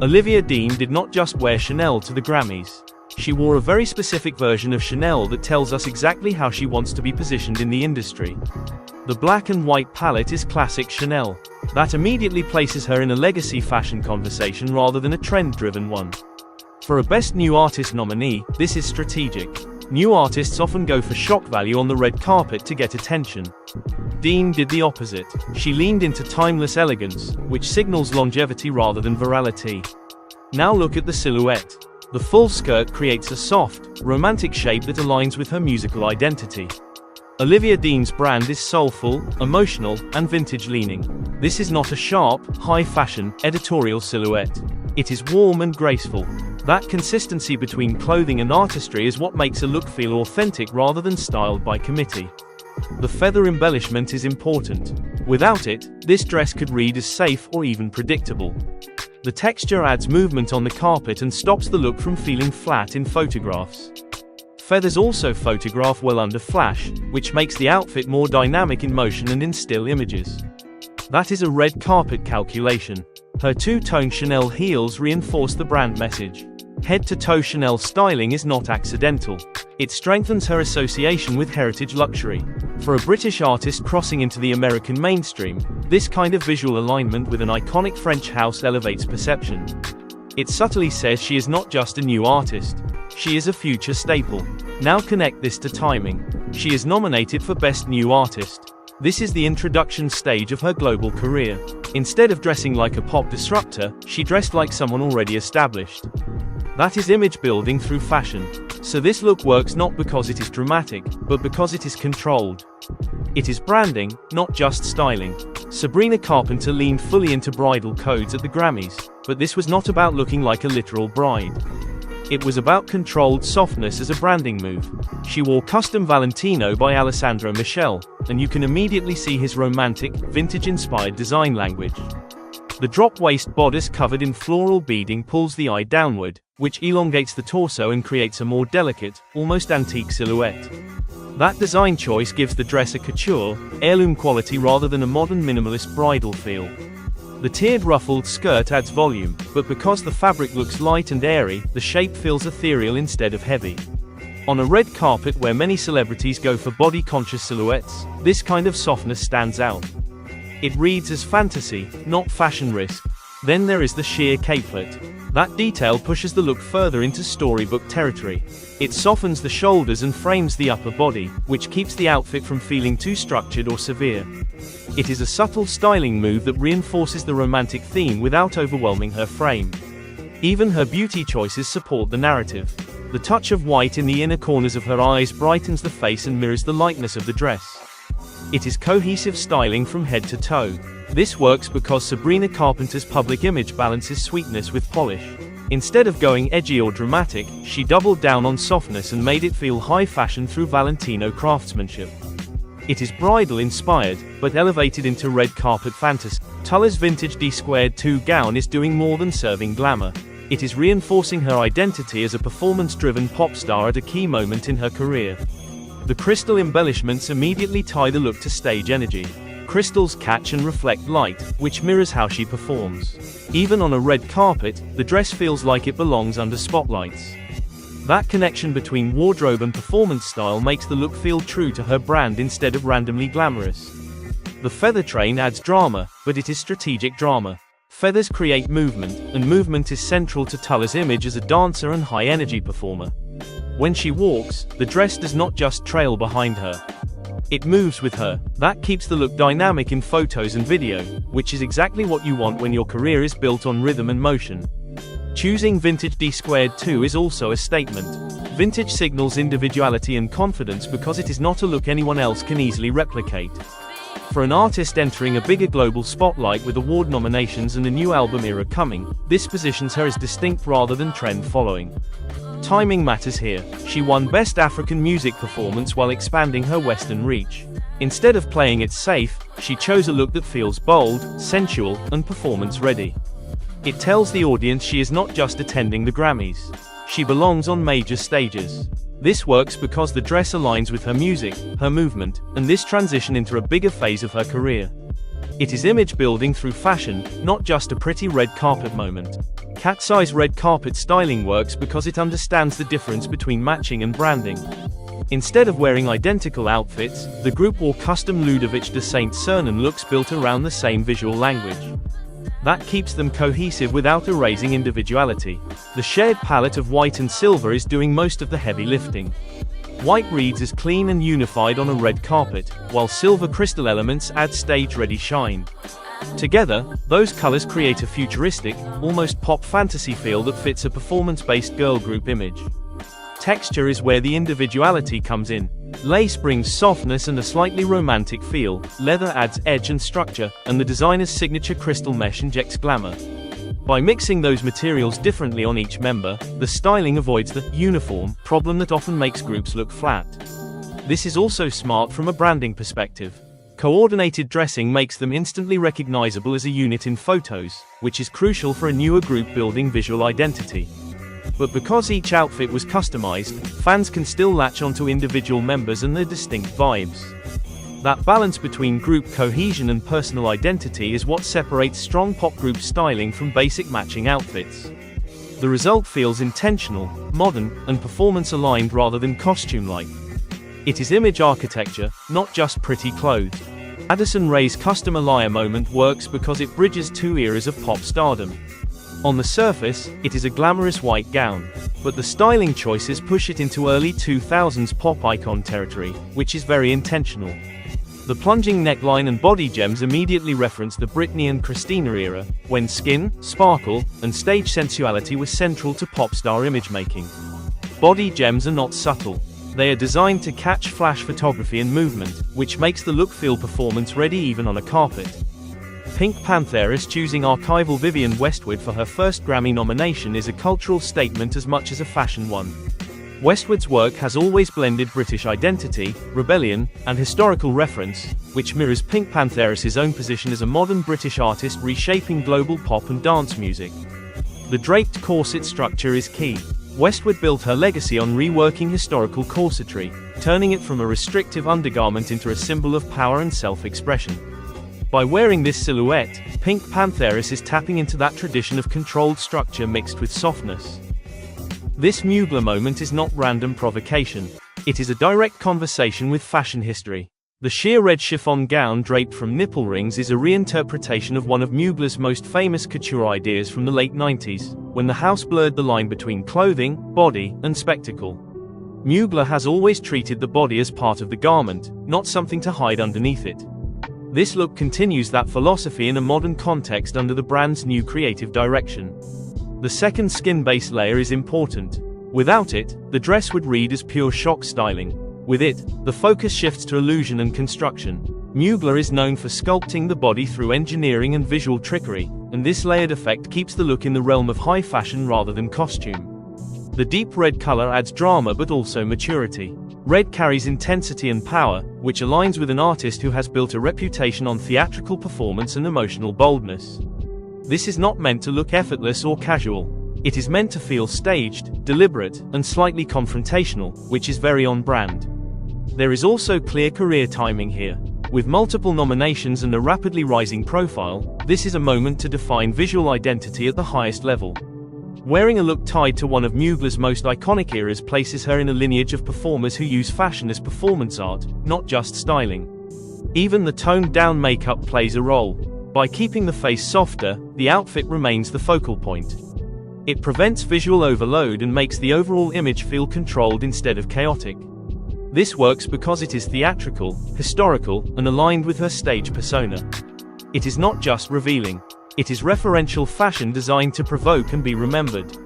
Olivia Dean did not just wear Chanel to the Grammys. She wore a very specific version of Chanel that tells us exactly how she wants to be positioned in the industry. The black and white palette is classic Chanel. That immediately places her in a legacy fashion conversation rather than a trend-driven one. For a Best New Artist nominee, this is strategic. New artists often go for shock value on the red carpet to get attention. Dean did the opposite. She leaned into timeless elegance, which signals longevity rather than virality. Now look at the silhouette. The full skirt creates a soft, romantic shape that aligns with her musical identity. Olivia Dean's brand is soulful, emotional, and vintage-leaning. This is not a sharp, high-fashion, editorial silhouette. It is warm and graceful. That consistency between clothing and artistry is what makes a look feel authentic rather than styled by committee. The feather embellishment is important. Without it, this dress could read as safe or even predictable. The texture adds movement on the carpet and stops the look from feeling flat in photographs. Feathers also photograph well under flash, which makes the outfit more dynamic in motion and in still images. That is a red carpet calculation. Her two-tone Chanel heels reinforce the brand message. Head-to-toe Chanel styling is not accidental. It strengthens her association with heritage luxury. For a British artist crossing into the American mainstream, this kind of visual alignment with an iconic French house elevates perception. It subtly says she is not just a new artist. She is a future staple. Now connect this to timing. She is nominated for Best New Artist. This is the introduction stage of her global career. Instead of dressing like a pop disruptor, she dressed like someone already established. That is image building through fashion. So this look works not because it is dramatic, but because it is controlled. It is branding, not just styling. Sabrina Carpenter leaned fully into bridal codes at the Grammys, but this was not about looking like a literal bride. It was about controlled softness as a branding move. She wore custom Valentino by Alessandro Michele, and you can immediately see his romantic, vintage-inspired design language. The drop-waist bodice covered in floral beading pulls the eye downward, which elongates the torso and creates a more delicate, almost antique silhouette. That design choice gives the dress a couture, heirloom quality rather than a modern minimalist bridal feel. The tiered ruffled skirt adds volume, but because the fabric looks light and airy, the shape feels ethereal instead of heavy. On a red carpet where many celebrities go for body-conscious silhouettes, this kind of softness stands out. It reads as fantasy, not fashion risk. Then there is the sheer capelet. That detail pushes the look further into storybook territory. It softens the shoulders and frames the upper body, which keeps the outfit from feeling too structured or severe. It is a subtle styling move that reinforces the romantic theme without overwhelming her frame. Even her beauty choices support the narrative. The touch of white in the inner corners of her eyes brightens the face and mirrors the lightness of the dress. It is cohesive styling from head to toe. This works because Sabrina Carpenter's public image balances sweetness with polish. Instead of going edgy or dramatic, she doubled down on softness and made it feel high fashion through Valentino craftsmanship. It is bridal-inspired, but elevated into red carpet fantasy. Tuller's vintage D2 gown is doing more than serving glamour. It is reinforcing her identity as a performance-driven pop star at a key moment in her career. The crystal embellishments immediately tie the look to stage energy. Crystals catch and reflect light, which mirrors how she performs. Even on a red carpet, the dress feels like it belongs under spotlights. That connection between wardrobe and performance style makes the look feel true to her brand instead of randomly glamorous. The feather train adds drama, but it is strategic drama. Feathers create movement, and movement is central to Tuller's image as a dancer and high-energy performer. When she walks, the dress does not just trail behind her. It moves with her. That keeps the look dynamic in photos and video, which is exactly what you want when your career is built on rhythm and motion. Choosing vintage D2 is also a statement. Vintage signals individuality and confidence because it is not a look anyone else can easily replicate. For an artist entering a bigger global spotlight with award nominations and a new album era coming, this positions her as distinct rather than trend following. Timing matters here. She won Best African Music Performance while expanding her Western reach. Instead of playing it safe, she chose a look that feels bold, sensual, and performance-ready. It tells the audience she is not just attending the Grammys. She belongs on major stages. This works because the dress aligns with her music, her movement, and this transition into a bigger phase of her career. It is image building through fashion, not just a pretty red carpet moment. Cat's Eye's red carpet styling works because it understands the difference between matching and branding. Instead of wearing identical outfits, the group wore custom Ludovic de Saint-Cernin looks built around the same visual language. That keeps them cohesive without erasing individuality. The shared palette of white and silver is doing most of the heavy lifting. White reads as clean and unified on a red carpet, while silver crystal elements add stage-ready shine. Together, those colors create a futuristic, almost pop fantasy feel that fits a performance-based girl group image. Texture is where the individuality comes in. Lace brings softness and a slightly romantic feel, leather adds edge and structure, and the designer's signature crystal mesh injects glamour. By mixing those materials differently on each member, the styling avoids the uniform problem that often makes groups look flat. This is also smart from a branding perspective. Coordinated dressing makes them instantly recognizable as a unit in photos, which is crucial for a newer group building visual identity. But because each outfit was customized, fans can still latch onto individual members and their distinct vibes. That balance between group cohesion and personal identity is what separates strong pop group styling from basic matching outfits. The result feels intentional, modern, and performance-aligned rather than costume-like. It is image architecture, not just pretty clothes. Addison Rae's custom Alaya moment works because it bridges two eras of pop stardom. On the surface, it is a glamorous white gown, but the styling choices push it into early 2000s pop icon territory, which is very intentional. The plunging neckline and body gems immediately reference the Britney and Christina era, when skin, sparkle, and stage sensuality were central to pop star image making. Body gems are not subtle. They are designed to catch flash photography and movement, which makes the look feel performance-ready even on a carpet. Pink Panthers choosing archival Vivienne Westwood for her first Grammy nomination is a cultural statement as much as a fashion one. Westwood's work has always blended British identity, rebellion, and historical reference, which mirrors Pink Panthers' own position as a modern British artist reshaping global pop and dance music. The draped corset structure is key. Westwood built her legacy on reworking historical corsetry, turning it from a restrictive undergarment into a symbol of power and self-expression. By wearing this silhouette, Pink Panthers is tapping into that tradition of controlled structure mixed with softness. This Mugler moment is not random provocation. It is a direct conversation with fashion history. The sheer red chiffon gown draped from nipple rings is a reinterpretation of one of Mugler's most famous couture ideas from the late 90s, when the house blurred the line between clothing, body, and spectacle. Mugler has always treated the body as part of the garment, not something to hide underneath it. This look continues that philosophy in a modern context under the brand's new creative direction. The second skin base layer is important. Without it, the dress would read as pure shock styling. With it, the focus shifts to illusion and construction. Mugler is known for sculpting the body through engineering and visual trickery, and this layered effect keeps the look in the realm of high fashion rather than costume. The deep red color adds drama but also maturity. Red carries intensity and power, which aligns with an artist who has built a reputation on theatrical performance and emotional boldness. This is not meant to look effortless or casual. It is meant to feel staged, deliberate, and slightly confrontational, which is very on-brand. There is also clear career timing here. With multiple nominations and a rapidly rising profile, this is a moment to define visual identity at the highest level. Wearing a look tied to one of Mugler's most iconic eras places her in a lineage of performers who use fashion as performance art, not just styling. Even the toned-down makeup plays a role. By keeping the face softer, the outfit remains the focal point. It prevents visual overload and makes the overall image feel controlled instead of chaotic. This works because it is theatrical, historical, and aligned with her stage persona. It is not just revealing. It is referential fashion designed to provoke and be remembered.